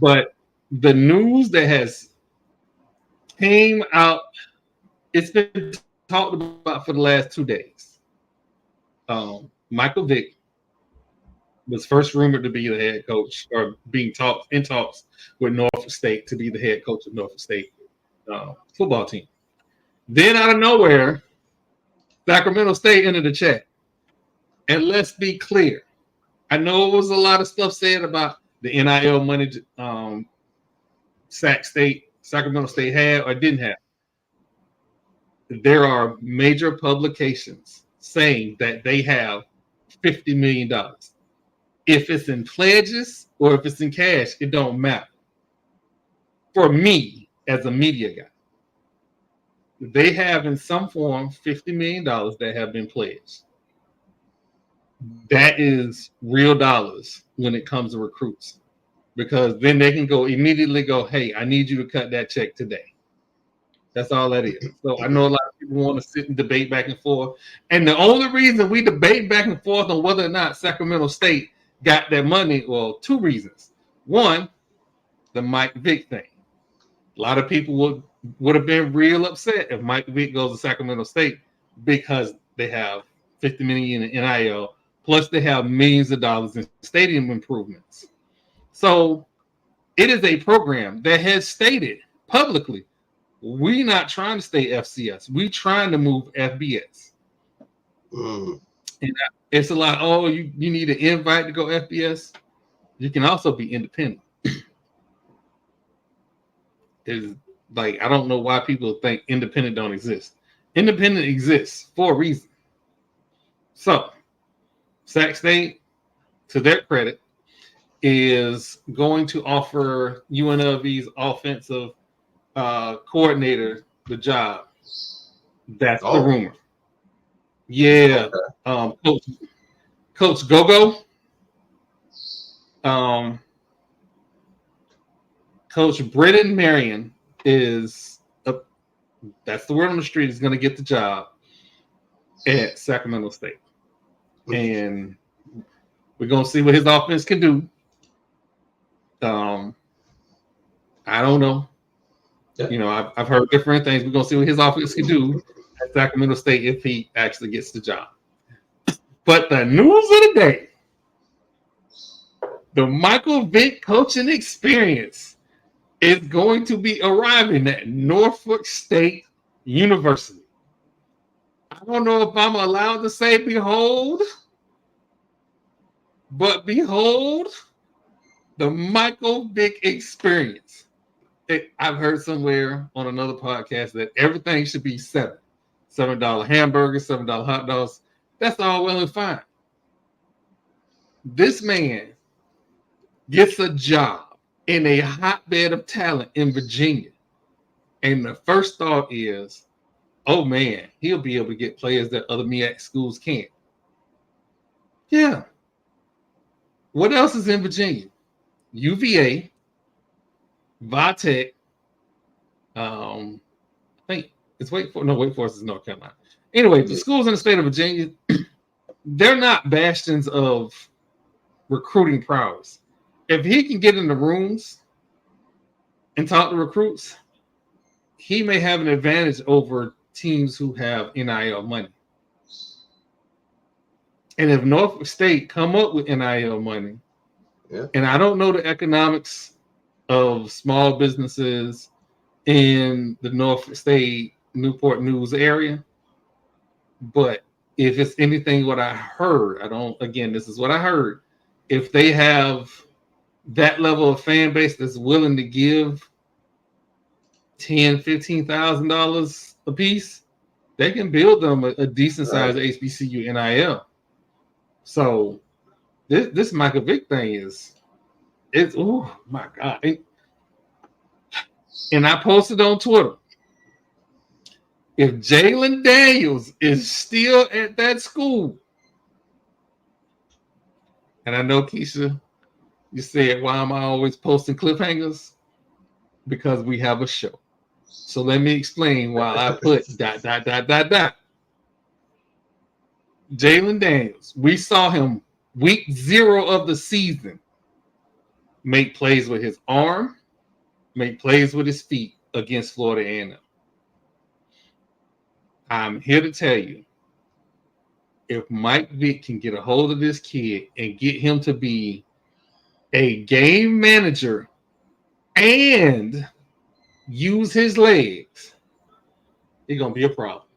But the news that has came out, it's been talked about for the last 2 days. Michael Vick was first rumored to be the head coach, or being talked in talks with Norfolk State to be the head coach of Norfolk State football team. Then out of nowhere, Sacramento State entered the chat. And let's be clear, I know it was a lot of stuff said about the NIL money Sacramento State had or didn't have. There are major publications saying that they have $50 million. If it's in pledges or if it's in cash, it don't matter. For me, as a media guy, they have in some form $50 million that have been pledged. That is real dollars when it comes to recruits, because then they can immediately go, hey, I need you to cut that check today. That's all that is. So I know a lot of people want to sit and debate back and forth. And the only reason we debate back and forth on whether or not Sacramento State got their money, well, two reasons. One, the Mike Vick thing. A lot of people would have been real upset if Mike Vick goes to Sacramento State because they have $50 million in NIL, plus they have millions of dollars in stadium improvements. So it is a program that has stated publicly, we're not trying to stay FCS. We're trying to move FBS. And it's a lot. Oh, you need an invite to go FBS. You can also be independent. It's like, I don't know why people think independent don't exist. Independent exists for a reason. So, Sac State, to their credit, is going to offer UNLV's offensive coordinator the job. That's the rumor. Yeah. Coach Gogo. Coach Brennan Marion that's the word on the street, is going to get the job at Sacramento State. And we're going to see what his offense can do. I don't know. Yeah. You know, I've heard different things. We're going to see what his offense can do at Sacramento State if he actually gets the job. But the news of the day, the Michael Vick coaching experience is going to be arriving at Norfolk State University. I don't know if I'm allowed to say behold, but behold, the Michael Vick experience. I've heard somewhere on another podcast that everything should be $7 hamburgers, $7 hot dogs. That's all well and fine. This man gets a job in a hotbed of talent in Virginia. And the first thought is, oh man, he'll be able to get players that other MEAC schools can't. Yeah. What else is in Virginia? UVA, Vatech, I think it's Wake Forest is North Carolina. Anyway, the schools in the state of Virginia, they're not bastions of recruiting prowess. If he can get in the rooms and talk to recruits, he may have an advantage over teams who have NIL money. And if Norfolk State come up with NIL money, and I don't know the economics of small businesses in the Norfolk State, Newport News area, but if it's anything what I heard, this is what I heard. If they have that level of fan base that's willing to give $10,000, $15,000 a piece, they can build them a decent sized HBCU NIL. So this Michael Vick thing it's oh my God. And I posted on Twitter, if Jalen Daniels is still at that school, and I know Keisha, you said, why am I always posting cliffhangers? Because we have a show. So let me explain why I put ... Jalen Daniels, we saw him week 0 of the season make plays with his arm, make plays with his feet against Florida A&M. I'm here to tell you, if Mike Vick can get a hold of this kid and get him to be a game manager and use his legs, it's going to be a problem.